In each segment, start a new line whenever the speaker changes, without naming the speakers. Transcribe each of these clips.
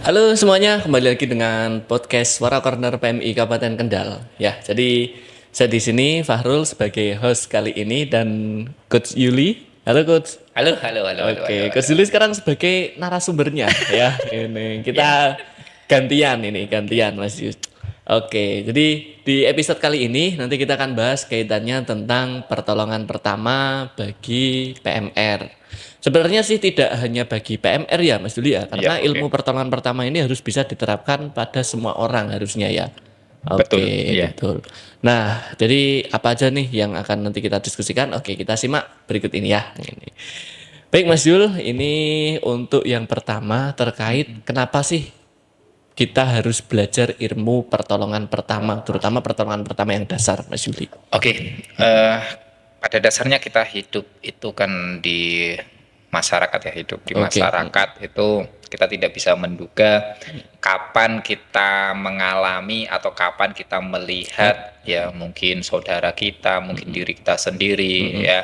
Halo semuanya, kembali lagi dengan podcast Suara Corner PMI Kabupaten Kendal. Ya, jadi saya di sini Fahrul sebagai host kali ini dan Coach Yuli. Halo Coach.
Halo, halo, halo, halo, halo,
Oke,
halo,
Coach Yuli
halo.
sekarang sebagai narasumbernya ya. Ini
Ya,
kita gantian Mas Yus. Oke, jadi di episode kali ini nanti kita akan bahas kaitannya tentang pertolongan pertama bagi PMR. Sebenarnya sih tidak hanya bagi PMR ya Mas Yuli ya,
ya,
karena ilmu
oke.
pertolongan pertama ini harus bisa diterapkan pada semua orang harusnya ya.
Betul,
Oke,
ya.
betul. Nah, jadi apa aja nih yang akan nanti kita diskusikan? Oke, kita simak berikut ini ya. Ini. Baik Mas Yul, ini untuk yang pertama terkait kenapa sih kita harus belajar ilmu pertolongan pertama, terutama pertolongan pertama yang dasar, Mas Yuli.
Oke, pada dasarnya kita hidup itu kan di masyarakat ya, hidup di
Oke.
masyarakat itu kita tidak bisa menduga kapan kita mengalami atau kapan kita melihat ya mungkin saudara kita, mungkin diri kita sendiri ya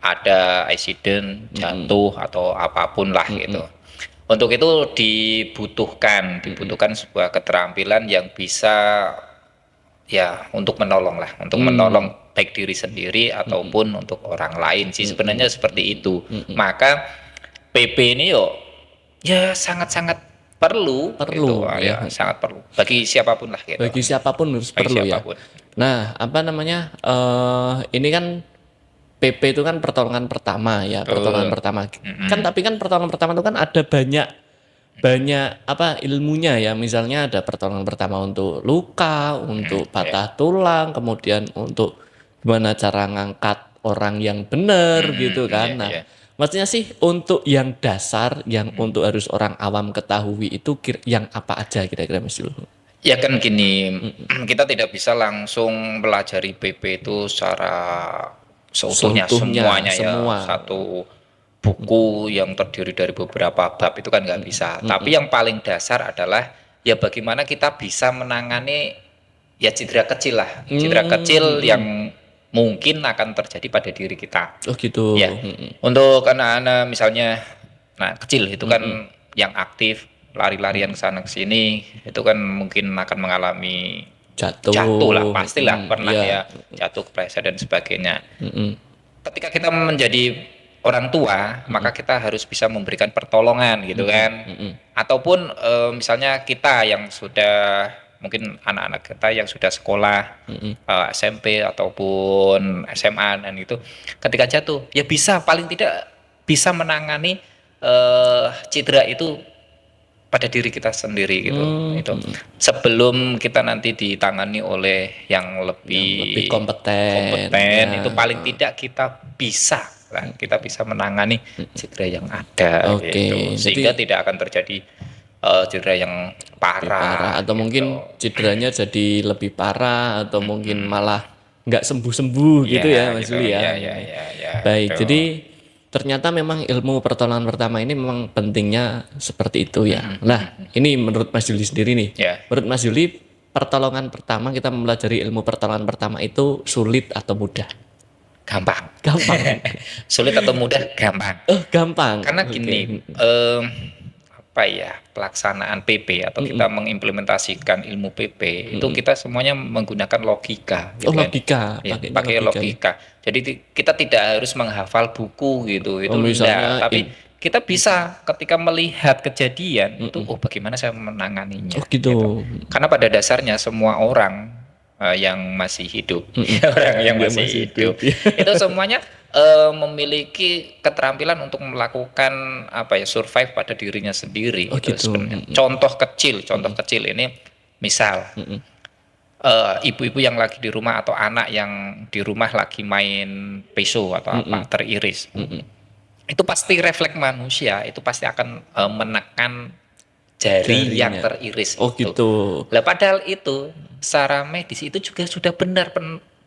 ada accident, jatuh atau apapun lah gitu. Untuk itu dibutuhkan sebuah keterampilan yang bisa ya untuk menolong lah, untuk menolong baik diri sendiri ataupun untuk orang lain sih sebenarnya seperti itu. Maka PP ini yo ya sangat-sangat perlu gitu,
Perlu ya.
ya sangat perlu bagi siapapun lah gitu,
Bagi siapapun harus
bagi
perlu ya.
siapapun.
Nah, apa namanya? Ini kan PP itu kan pertolongan pertama ya, pertolongan
Betul.
pertama. Kan tapi kan pertolongan pertama itu kan ada banyak banyak apa ilmunya ya. Misalnya ada pertolongan pertama untuk luka, untuk
Ya.
patah tulang, kemudian untuk gimana cara ngangkat orang yang benar gitu
Ya,
kan. Nah,
ya.
maksudnya sih untuk yang dasar yang untuk harus orang awam ketahui itu yang apa aja kira-kira Mas Yul?
Ya kan gini, kita tidak bisa langsung pelajari PP itu secara seutuhnya
Seutuhnya
semuanya ya,
semua.
satu buku yang terdiri dari beberapa bab itu kan nggak bisa. Tapi yang paling dasar adalah ya bagaimana kita bisa menangani ya cedera kecil lah, cedera kecil yang mungkin akan terjadi pada diri kita.
Oh gitu.
Ya, untuk anak-anak misalnya, nah kecil itu kan yang aktif lari-larian ke sana ke sini, itu kan mungkin akan mengalami jatuh lah,
Jatuh.
pastilah pernah
Iya.
ya jatuh kepleset dan sebagainya. Ketika kita menjadi orang tua, maka kita harus bisa memberikan pertolongan gitu kan. Ataupun misalnya kita yang sudah mungkin anak-anak kita yang sudah sekolah SMP ataupun SMA dan itu ketika jatuh ya bisa paling tidak bisa menangani cedera itu pada diri kita sendiri gitu itu sebelum kita nanti ditangani oleh yang
Yang lebih
lebih
kompeten.
kompeten
Ya.
itu paling tidak kita bisa lah kita bisa menangani cedera yang ada gitu
Oke.
sehingga
Jadi
tidak akan terjadi cedera yang
lebih parah
parah
atau mungkin
gitu.
cederanya jadi lebih parah atau mungkin malah nggak sembuh-sembuh gitu ya
Ya
Mas
gitu
Yuli ya.
ya ya ya ya
Baik,
gitu.
jadi ternyata memang ilmu pertolongan pertama ini memang pentingnya seperti itu ya. Nah, ini menurut Mas Yuli sendiri nih.
Ya.
Menurut Mas Yuli, pertolongan pertama kita mempelajari ilmu pertolongan pertama itu sulit atau mudah?
Gampang.
Gampang.
Sulit atau mudah gampang.
Oh, gampang.
Karena
Oke.
gini, apa ya, pelaksanaan PP atau kita mengimplementasikan ilmu PP itu kita semuanya menggunakan logika
Oh,
gitu kan.
logika.
Ya,
Pakainya
pakai
logika ya.
logika. Jadi kita tidak harus menghafal buku gitu,
Oh,
itu enggak.
misalnya
Tapi kita bisa ketika melihat kejadian itu, oh bagaimana saya menanganinya
oh gitu.
gitu. Karena pada dasarnya semua orang yang masih hidup, orang yang
Dia
masih
masih
hidup,
hidup, ya.
itu semuanya memiliki keterampilan untuk melakukan apa ya survive pada dirinya sendiri
Oh
itu
gitu.
sebenarnya. Contoh kecil ini misal ibu-ibu yang lagi di rumah atau anak yang di rumah lagi main peso atau apa teriris. Itu pasti refleks manusia itu pasti akan menekan jari yang
Jarinya.
teriris
Oh
itu.
gitu.
Lah padahal itu secara medis itu juga sudah benar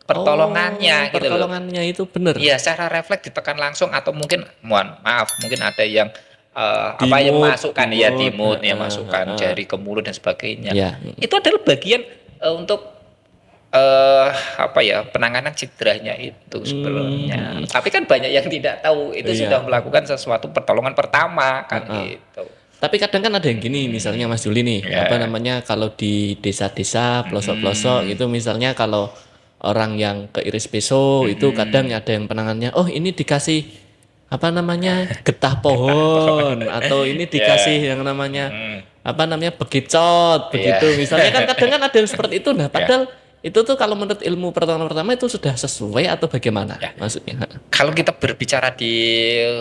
pertolongannya
Oh,
gitu loh.
pertolongannya itu bener.
Iya, secara refleks ditekan langsung atau mungkin mohon maaf, mungkin ada yang apa yang
Dimut,
masukkan ya
dimut.
dimut ya masukkan jari ke mulut dan sebagainya.
Ya.
Itu adalah bagian untuk apa ya penanganan cederanya itu sebenarnya. Tapi kan banyak yang tidak tahu itu
Iya.
sudah melakukan sesuatu pertolongan pertama kan gitu.
Tapi kadang kan ada yang gini, misalnya Mas Juli nih,
Ya.
apa namanya kalau di desa-desa, pelosok-pelosok gitu, misalnya kalau orang yang keiris peso itu kadang ada yang penangannya, oh ini dikasih apa namanya getah pohon atau ini
Ya.
dikasih yang namanya apa namanya bekicot
Iya.
begitu. Misalnya kan kadang kan ada yang seperti itu. Nah,
Ya.
padahal itu tuh kalau menurut ilmu pertolongan pertama itu sudah sesuai atau bagaimana
Ya.
maksudnya?
Kalau kita berbicara di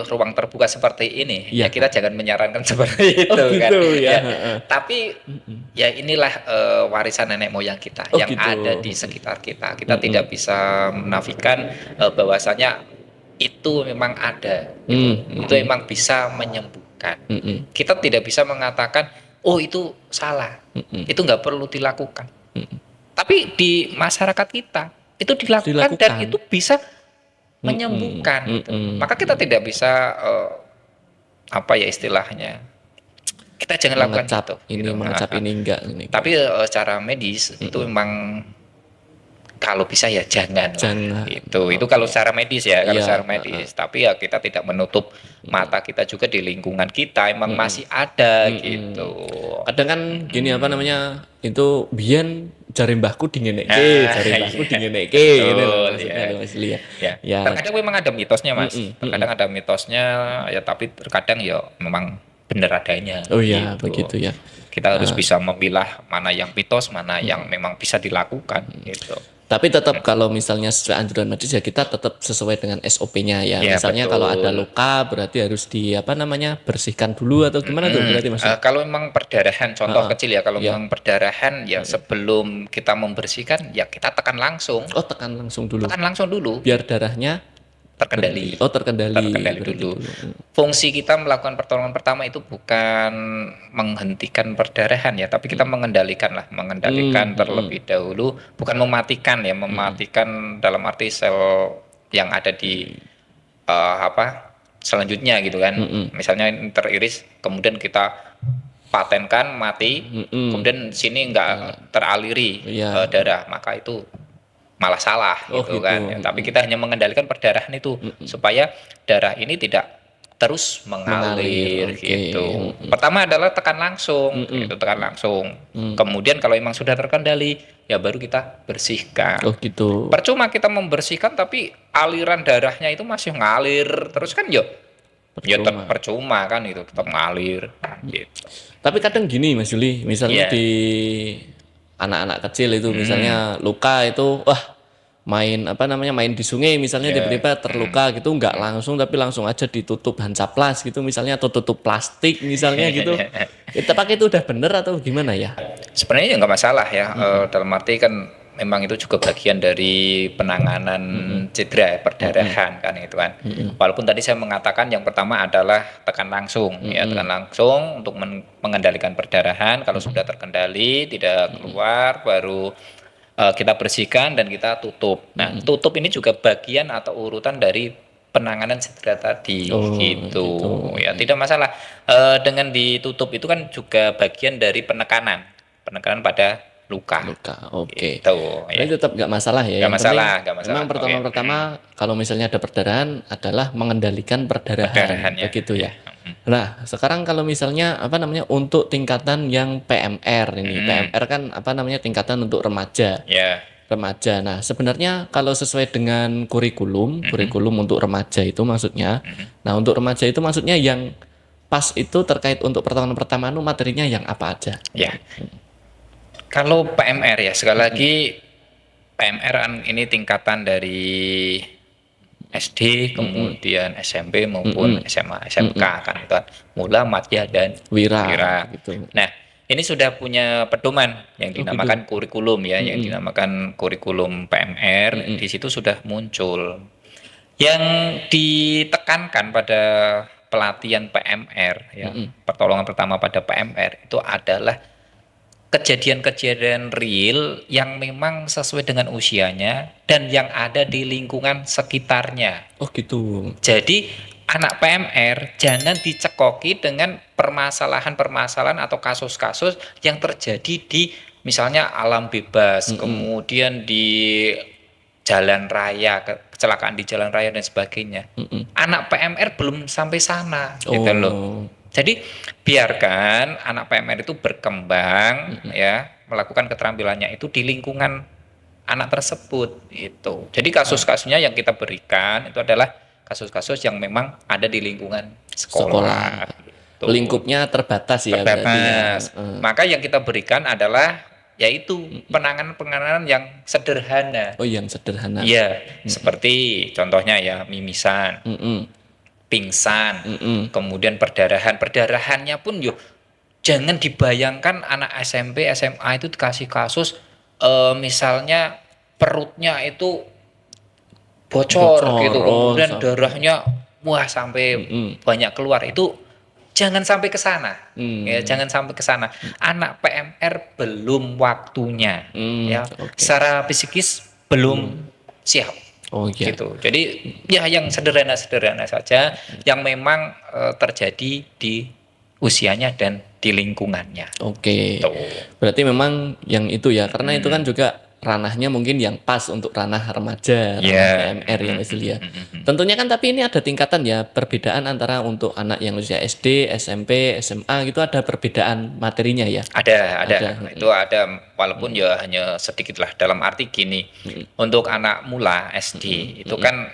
ruang terbuka seperti ini, ya
Iya.
kita jangan menyarankan seperti
Oh
itu kan.
gitu ya.
Ya, tapi ya inilah warisan nenek moyang kita
Oh
yang
gitu.
ada di sekitar kita. Kita tidak bisa menafikan bahwasanya itu memang ada. Itu memang bisa menyembuhkan. Kita tidak bisa mengatakan, oh itu salah, itu nggak perlu dilakukan. Tapi di masyarakat kita itu dilakukan dan itu bisa menyembuhkan gitu. Maka kita tidak bisa apa ya istilahnya, kita jangan lakukan
Mengecap
itu
ini
gitu.
mengecap ini enggak ini.
Tapi secara medis itu memang kalau bisa ya jangan
Jangan.
itu kalau secara medis ya, kalau
Iya,
secara medis. Tapi ya kita tidak menutup mata kita juga di lingkungan kita emang masih ada gitu.
Kadang kan gini apa namanya itu biyen jare mbahku dingenekke, jare mbahku
Iya.
dingenekke gitu loh
Betul,
maksudnya
ya.
loh Mas Lia.
Ya.
Ya.
Terkadang memang ada mitosnya Mas. Terkadang ada mitosnya ya, tapi terkadang ya memang benar adanya
Oh iya
gitu.
begitu ya.
Kita harus bisa memilah mana yang mitos, mana yang memang bisa dilakukan gitu.
Tapi tetap kalau misalnya sesuai anjuran medis ya kita tetap sesuai dengan SOP-nya ya.
Ya,
Misalnya
betul.
kalau ada luka berarti harus di apa namanya bersihkan dulu atau gimana tuh berarti Mas?
Kalau memang perdarahan, contoh kecil ya, kalau
Iya.
memang perdarahan ya sebelum kita membersihkan ya kita tekan langsung.
Oh tekan langsung dulu.
Tekan langsung dulu,
Biar darahnya
terkendali.
oh terkendali berarti
Dulu. Fungsi kita melakukan pertolongan pertama itu bukan menghentikan perdarahan ya, tapi kita mengendalikan terlebih dahulu, bukan mematikan ya, mematikan dalam arti sel yang ada di selanjutnya gitu kan. Misalnya ini teriris, kemudian kita patenkan mati, kemudian sini nggak teraliri
Iya.
darah, maka itu malah salah
Oh,
gitu
gitu.
kan. Ya, tapi kita hanya mengendalikan perdarahan itu supaya darah ini tidak terus
Mengalir,
mengalir
oke.
gitu. Pertama adalah tekan langsung, gitu, tekan langsung. Kemudian kalau memang sudah terkendali, ya baru kita bersihkan.
Oh gitu.
Percuma kita membersihkan tapi aliran darahnya itu masih ngalir terus kan ya tetap percuma kan, itu tetap ngalir gitu.
Tapi kadang gini Mas Juli, misalnya
Iya.
di anak-anak kecil itu misalnya luka itu wah main apa namanya main di sungai misalnya tiba-tiba terluka gitu nggak langsung tapi langsung aja ditutup hancaplas gitu misalnya atau tutup plastik misalnya gitu. Kita pakai itu udah bener atau gimana ya?
Sebenarnya ya nggak masalah ya, dalam arti kan memang itu juga bagian dari penanganan cedera perdarahan kan itu kan. Walaupun tadi saya mengatakan yang pertama adalah tekan langsung ya, tekan langsung untuk mengendalikan perdarahan. Kalau sudah terkendali tidak keluar baru kita bersihkan dan kita tutup. Nah, tutup ini juga bagian atau urutan dari penanganan cedera tadi gitu. Ya, tidak masalah. Dengan ditutup itu kan juga bagian dari penekanan pada luka.
Oke.
Gitu, ya.
Tapi tetap nggak masalah ya.
Nggak
Yang
masalah,
penting
nggak masalah.
Memang pertama-pertama kalau misalnya ada perdarahan adalah mengendalikan perdarahan
ya.
begitu ya. Nah, sekarang kalau misalnya apa namanya untuk tingkatan yang PMR ini, PMR kan apa namanya tingkatan untuk remaja.
Ya.
Remaja. Nah, sebenarnya kalau sesuai dengan kurikulum untuk remaja itu maksudnya. Nah, untuk remaja itu maksudnya yang pas itu terkait untuk pertolongan pertama itu materinya yang apa aja?
Ya. Kalau PMR ya, sekali lagi PMR ini tingkatan dari SD, kemudian SMP maupun SMA, SMK kan itu kan. Mula, madya dan
Wira.
Gitu. Nah, ini sudah punya pedoman yang dinamakan kurikulum ya, yang dinamakan kurikulum PMR. Di situ sudah muncul. Yang ditekankan pada pelatihan PMR ya, pertolongan pertama pada PMR itu adalah kejadian-kejadian real yang memang sesuai dengan usianya dan yang ada di lingkungan sekitarnya.
Oh gitu.
Jadi anak PMR jangan dicekoki dengan permasalahan-permasalahan atau kasus-kasus yang terjadi di misalnya alam bebas, kemudian di jalan raya, kecelakaan di jalan raya dan sebagainya. Anak PMR belum sampai sana gitu loh. Jadi biarkan anak PMR itu berkembang ya, melakukan keterampilannya itu di lingkungan anak tersebut itu. Jadi kasus-kasusnya yang kita berikan itu adalah kasus-kasus yang memang ada di lingkungan
Sekolah.
sekolah gitu.
Lingkupnya terbatas ya berarti ya.
Terbatas. Maka yang kita berikan adalah yaitu penanganan-penanganan yang sederhana.
Oh, yang sederhana.
Iya, seperti contohnya ya mimisan,
Mm-mm.
pingsan,
Mm-mm.
kemudian perdarahan. Perdarahannya pun yuk jangan dibayangkan anak SMP, SMA itu dikasih kasus misalnya perutnya itu bocor gitu,
Oh,
kemudian
sampai.
darahnya wah sampai
Mm-mm.
banyak keluar. Itu jangan sampai ke sana. Ya,
Hmm.
jangan sampai ke sana. Anak PMR belum waktunya ya.
Oke.
Secara psikis belum siap
Oh iya.
gitu. Jadi ya yang sederhana-sederhana saja yang memang terjadi di usianya dan di lingkungannya.
Oke.
Tuh.
Berarti memang yang itu ya, karena itu kan juga ranahnya mungkin yang pas untuk ranah remaja, ranah
Ya.
PMR ya Mas Yul ya. Tentunya kan tapi ini ada tingkatan ya, perbedaan antara untuk anak yang usia SD, SMP, SMA gitu ada perbedaan materinya ya.
Ada.
Ada.
Itu ada walaupun ya hanya sedikit lah dalam arti gini. Untuk anak mula SD itu kan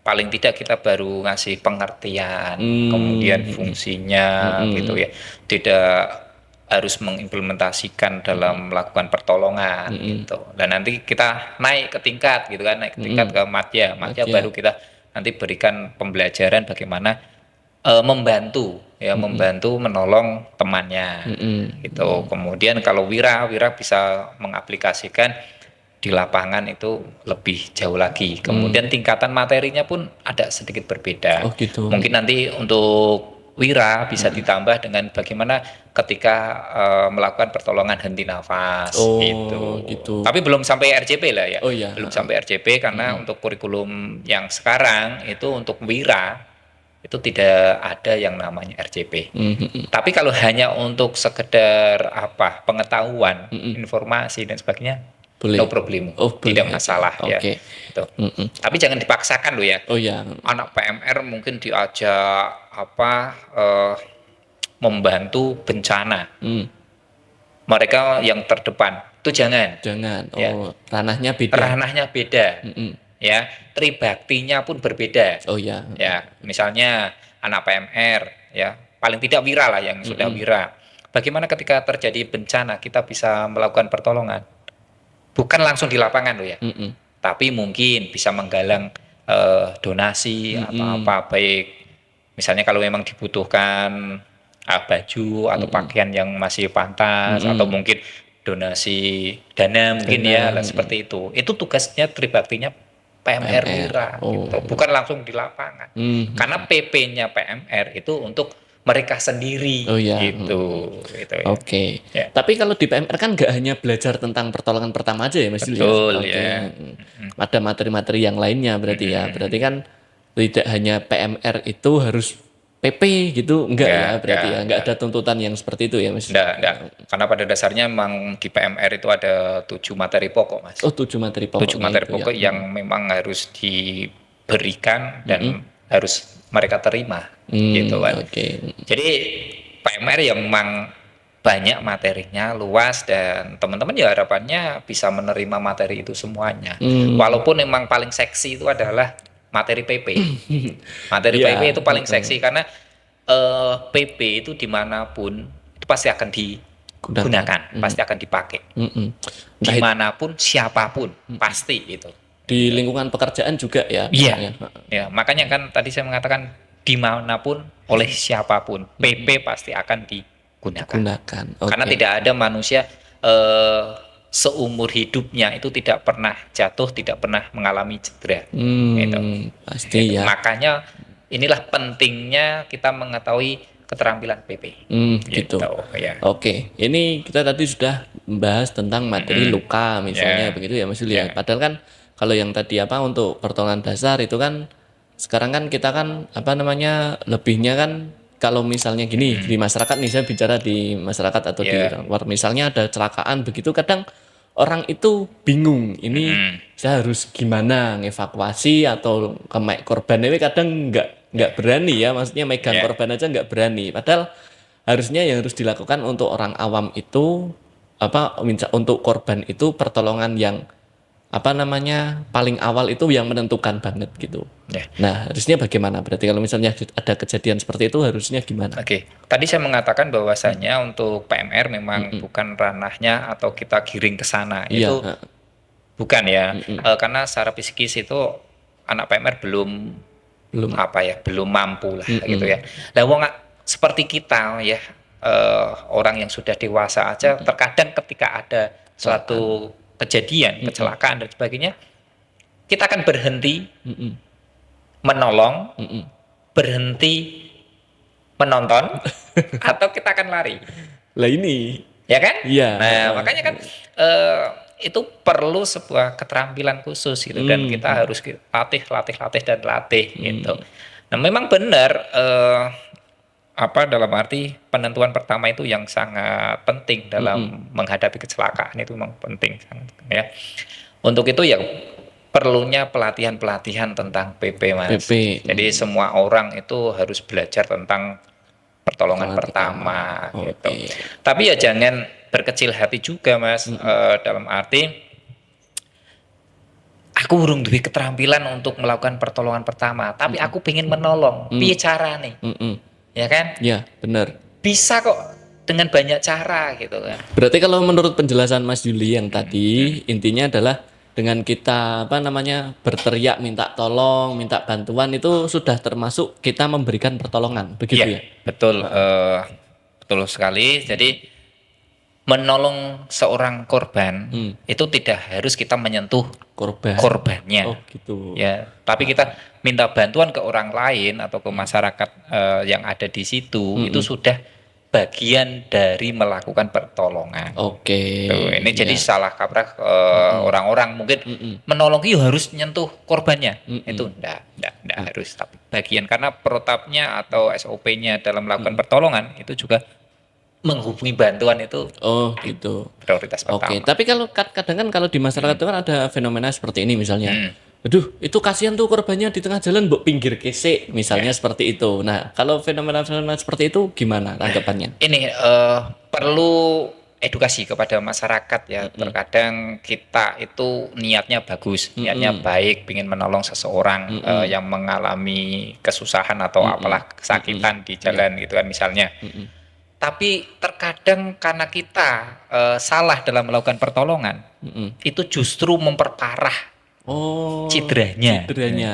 paling tidak kita baru ngasih pengertian, kemudian fungsinya gitu ya. Tidak harus mengimplementasikan dalam melakukan pertolongan gitu. Dan nanti kita naik ke tingkat gitu kan, naik ke tingkat ke madya. Madya
Madya.
baru kita nanti berikan pembelajaran bagaimana membantu ya, membantu menolong temannya gitu. Kemudian kalau wira bisa mengaplikasikan di lapangan itu lebih jauh lagi. Kemudian tingkatan materinya pun ada sedikit berbeda.
Oh gitu.
Mungkin nanti untuk wira bisa ditambah dengan bagaimana ketika melakukan pertolongan henti nafas
Oh,
gitu.
gitu.
Tapi belum sampai RJP lah ya.
Oh iya.
Belum sampai RJP karena untuk kurikulum yang sekarang itu untuk wira itu tidak ada yang namanya RJP. Tapi kalau hanya untuk sekedar apa pengetahuan, informasi dan sebagainya,
Boleh.
no problem,
Oh, boleh.
tidak masalah ya.
Oke.
Gitu. Tapi jangan dipaksakan loh ya.
Oh ya.
Anak PMR mungkin diajak membantu bencana. Mereka yang terdepan itu jangan.
Jangan.
Ya.
Oh, ranahnya beda.
Ranahnya beda. Ya, tribaktinya pun berbeda.
Oh ya.
Ya, misalnya anak PMR ya, paling tidak wira lah yang sudah wira. Bagaimana ketika terjadi bencana kita bisa melakukan pertolongan? Bukan langsung di lapangan loh ya. Tapi mungkin bisa menggalang donasi atau apa baik. Misalnya kalau memang dibutuhkan baju atau pakaian yang masih pantas atau mungkin donasi dana mungkin ya lah, seperti itu. Itu tugasnya tribaktinya PMR wira gitu. Bukan langsung di lapangan. Karena PP-nya PMR itu untuk mereka sendiri gitu. Gitu ya.
Oke.
Ya.
Tapi kalau di PMR kan nggak hanya belajar tentang pertolongan pertama aja ya Mas Yul ya.
Betul,
Oke.
ya.
Ada materi-materi yang lainnya berarti ya. Berarti kan tidak hanya PMR itu harus PP gitu, enggak ya berarti ya. Enggak ada tuntutan yang seperti itu ya Mas.
Enggak. Karena pada dasarnya memang di PMR itu ada 7 materi pokok, Mas.
Oh, 7 materi pokok.
7 materi pokok yang memang harus diberikan dan harus mereka terima gitu kan.
Oke.
Jadi PMR yang memang banyak materinya, luas, dan teman-teman ya harapannya bisa menerima materi itu semuanya. Walaupun memang paling seksi itu adalah materi PP. Materi PP itu paling seksi karena PP itu dimanapun itu pasti akan digunakan, pasti akan dipakai. Dimanapun, siapapun, pasti itu.
Di lingkungan pekerjaan juga ya.
Iya. Ya, makanya kan tadi saya mengatakan dimanapun oleh siapapun, PP pasti akan digunakan. Karena tidak ada manusia seumur hidupnya itu tidak pernah jatuh, tidak pernah mengalami cedera. Gitu.
Pasti ya.
Makanya inilah pentingnya kita mengetahui keterampilan PP.
Gitu.
Ya.
Oke, ini kita tadi sudah membahas tentang materi luka misalnya begitu ya Mas Yul ya. Padahal kan kalau yang tadi untuk pertolongan dasar itu kan sekarang kan kita kan lebihnya kan kalau misalnya gini di masyarakat nih, saya bicara di masyarakat atau di luar, misalnya ada kecelakaan begitu, kadang orang itu bingung ini saya harus gimana ngevakuasi atau korban ini kadang nggak berani ya, maksudnya megang
Ya.
korban aja nggak berani. Padahal harusnya yang harus dilakukan untuk orang awam itu untuk korban itu pertolongan yang paling awal itu yang menentukan banget gitu.
Ya.
Nah, harusnya bagaimana? Berarti kalau misalnya ada kejadian seperti itu harusnya gimana?
Oke, tadi saya mengatakan bahwasanya untuk PMR memang bukan ranahnya atau kita giring ke sana.
Iya,
Itu bukan ya. Karena secara psikis itu anak PMR belum
belum.
belum mampu lah gitu ya. Lah wong seperti kita ya, orang yang sudah dewasa aja terkadang ketika ada suatu kejadian, kecelakaan dan sebagainya, kita akan berhenti menolong, berhenti menonton, atau kita akan lari.
Lah ini,
Ya kan?
iya.
Nah, makanya kan itu perlu sebuah keterampilan khusus gitu, dan kita harus latih dan latih gitu. Nah, memang benar dalam arti penentuan pertama itu yang sangat penting dalam menghadapi kecelakaan, itu memang penting sangat ya. Untuk itu ya perlunya pelatihan-pelatihan tentang PP, Mas.
PP.
Jadi semua orang itu harus belajar tentang pertolongan pertama gitu.
Oke.
Tapi ya jangan berkecil hati juga, Mas. Dalam arti aku urung duwe keterampilan untuk melakukan pertolongan pertama, tapi aku pengen menolong. Piye carane? Ya kan?
Ya, benar.
Bisa kok dengan banyak cara gitu kan.
Berarti kalau menurut penjelasan Mas Yuli yang tadi, intinya adalah dengan kita berteriak minta tolong, minta bantuan itu sudah termasuk kita memberikan pertolongan, begitu ya?
Betul, betul sekali. Jadi menolong seorang korban itu tidak harus kita menyentuh korbannya.
Oh, gitu.
Ya, tapi kita minta bantuan ke orang lain atau ke masyarakat yang ada di situ, itu sudah bagian dari melakukan pertolongan.
Oke.
Tuh, ini jadi
ya.
salah kaprah orang-orang mungkin menolong itu harus nyentuh korbannya. Itu enggak harus, tapi bagian karena protapnya atau SOP-nya dalam melakukan pertolongan itu juga menghubungi bantuan itu
Oh, gitu.
prioritas pertama.
Oke, tapi kalau kadang kan kalau di masyarakat itu kan ada fenomena seperti ini misalnya. Aduh, itu kasihan tuh korbannya di tengah jalan mbok pinggir kesek, misalnya seperti itu. Nah, kalau fenomena-fenomena seperti itu gimana tanggapannya?
Ini perlu edukasi kepada masyarakat ya. Terkadang kita itu niatnya bagus, niatnya baik, ingin menolong seseorang yang mengalami kesusahan atau apalah kesakitan di jalan gitu kan misalnya. Tapi terkadang karena kita salah dalam melakukan pertolongan, itu justru memperparah
Oh,
cederanya.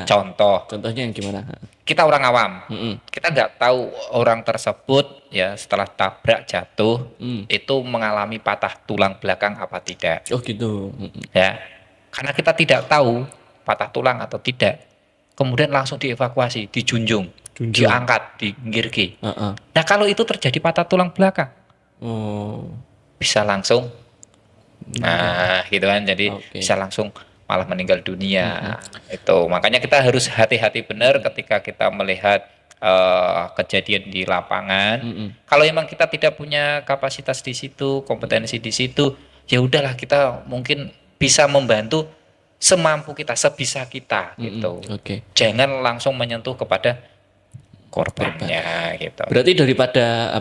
Contoh,
contohnya yang gimana?
kita orang awam, kita nggak tahu orang tersebut ya setelah tabrak jatuh itu mengalami patah tulang belakang apa tidak,
Oh, gitu.
ya. Karena kita tidak tahu patah tulang atau tidak, kemudian langsung dievakuasi, dijunjung, diangkat, dinggirke. Nah, kalau itu terjadi patah tulang belakang,
Oh,
bisa langsung, nah gitu kan, jadi bisa langsung malah meninggal dunia. Itu makanya kita harus hati-hati benar ketika kita melihat kejadian di lapangan. Kalau memang kita tidak punya kapasitas di situ, kompetensi di situ, ya udahlah, kita mungkin bisa membantu semampu kita, sebisa kita gitu. Jangan langsung menyentuh kepada korbannya gitu.
Berarti daripada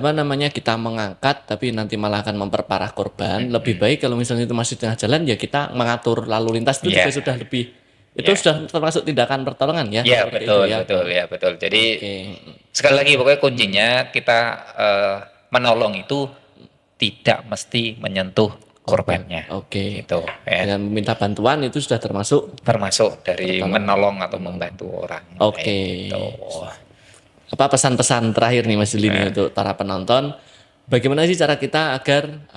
kita mengangkat tapi nanti malah akan memperparah korban, lebih baik kalau misalnya itu masih tengah jalan ya kita mengatur lalu lintas itu juga sudah lebih, itu sudah termasuk tindakan pertolongan ya.
Iya, betul, betul. Jadi sekali lagi pokoknya kuncinya kita menolong itu tidak mesti menyentuh korbannya. Gitu ya.
Dengan meminta bantuan itu sudah termasuk
dari menolong atau membantu orang. Gitu.
Apa pesan-pesan terakhir nih Mas Juli nih untuk para penonton, bagaimana sih cara kita agar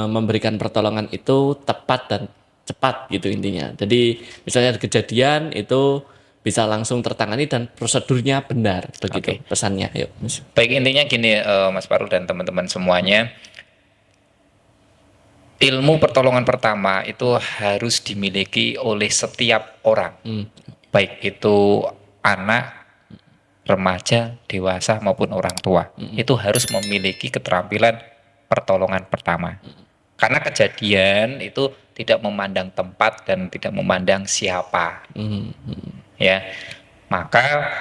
memberikan pertolongan itu tepat dan cepat gitu intinya. Jadi misalnya ada kejadian itu bisa langsung tertangani dan prosedurnya benar begitu pesannya. Yuk, Mas.
Baik, intinya gini Mas Farul dan teman-teman semuanya, ilmu pertolongan pertama itu harus dimiliki oleh setiap orang, baik itu anak, remaja, dewasa maupun orang tua. Itu harus memiliki keterampilan pertolongan pertama. Karena kejadian itu tidak memandang tempat dan tidak memandang siapa. Ya. Maka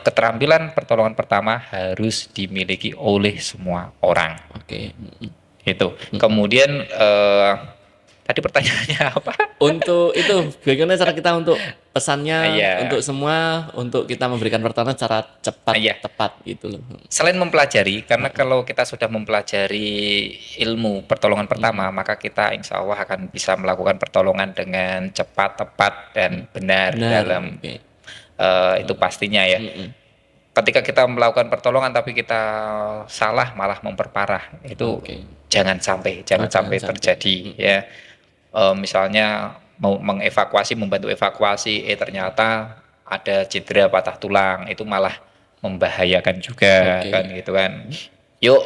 keterampilan pertolongan pertama harus dimiliki oleh semua orang.
Oke.
Itu. Kemudian tadi pertanyaannya apa?
Untuk itu bagaimana cara kita untuk pesannya
Iya.
untuk semua, untuk kita memberikan pertolongan secara cepat,
Iya.
tepat gitu loh.
Selain mempelajari, karena kalau kita sudah mempelajari ilmu pertolongan pertama, maka kita insya Allah akan bisa melakukan pertolongan dengan cepat, tepat, dan benar dalam
Oke.
itu pastinya ya. Ketika kita melakukan pertolongan tapi kita salah malah memperparah, itu
Oke.
jangan sampai
jangan sampai.
terjadi ya. Misalnya mau membantu evakuasi, ternyata ada cedera patah tulang, itu malah membahayakan juga
Oke.
kan gitu kan. Yuk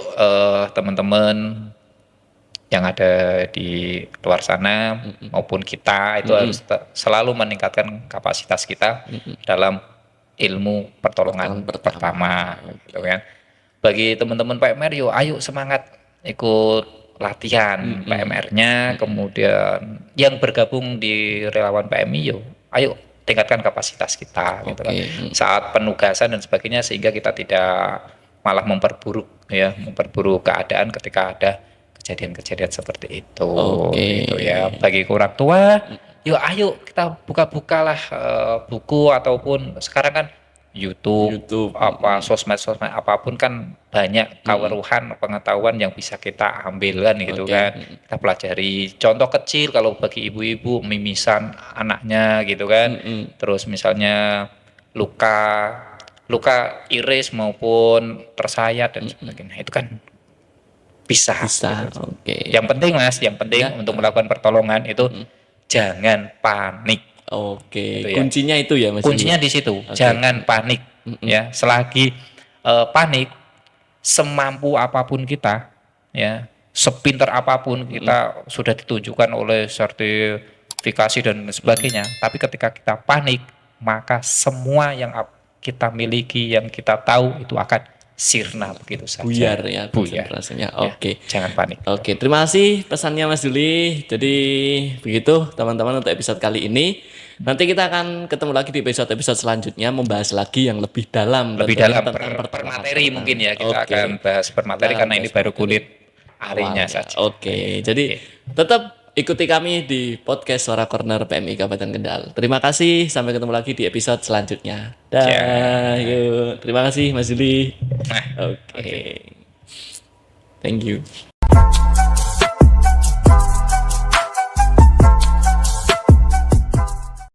teman-teman yang ada di luar sana maupun kita itu harus selalu meningkatkan kapasitas kita dalam ilmu pertolongan pertama gitu kan. Bagi teman-teman PMR yuk ayo semangat ikut latihan PMR-nya, kemudian yang bergabung di relawan PMI yuk ayo tingkatkan kapasitas kita gitu kan. Saat penugasan dan sebagainya sehingga kita tidak malah memperburuk keadaan ketika ada kejadian-kejadian seperti itu gitu ya. Bagi orang tua yuk ayo kita buka-bukalah buku ataupun sekarang kan YouTube, sosmed apapun kan banyak keweruhan pengetahuan yang bisa kita ambil kan gitu kan. Kita pelajari contoh kecil kalau bagi ibu-ibu mimisan anaknya gitu kan. Terus misalnya luka iris maupun tersayat dan sebagainya itu kan bisa.
Oke.
Yang penting untuk melakukan pertolongan itu jangan panik.
Oke.
Gitu ya.
Kuncinya itu ya Mas.
Kuncinya di situ. Jangan panik ya. Selagi panik semampu apapun kita ya, sepinter apapun kita sudah ditunjukkan oleh sertifikasi dan sebagainya, tapi ketika kita panik maka semua yang kita miliki, yang kita tahu itu akan sirna begitu saja.
Buyar rasanya. Oke.
Jangan panik.
Oke, terima kasih pesannya Mas Juli. Jadi begitu teman-teman untuk episode kali ini. Nanti kita akan ketemu lagi di episode selanjutnya membahas lagi yang lebih dalam
tentang per materi mungkin ya. Kita akan bahas per materi karena ini baru kulit arinya saja.
Oke. Jadi tetap ikuti kami di podcast Suara Corner PMI Kabupaten Kendal. Terima kasih, sampai ketemu lagi di episode selanjutnya. Yuk. Terima kasih Mas Juli. Oke. Thank you.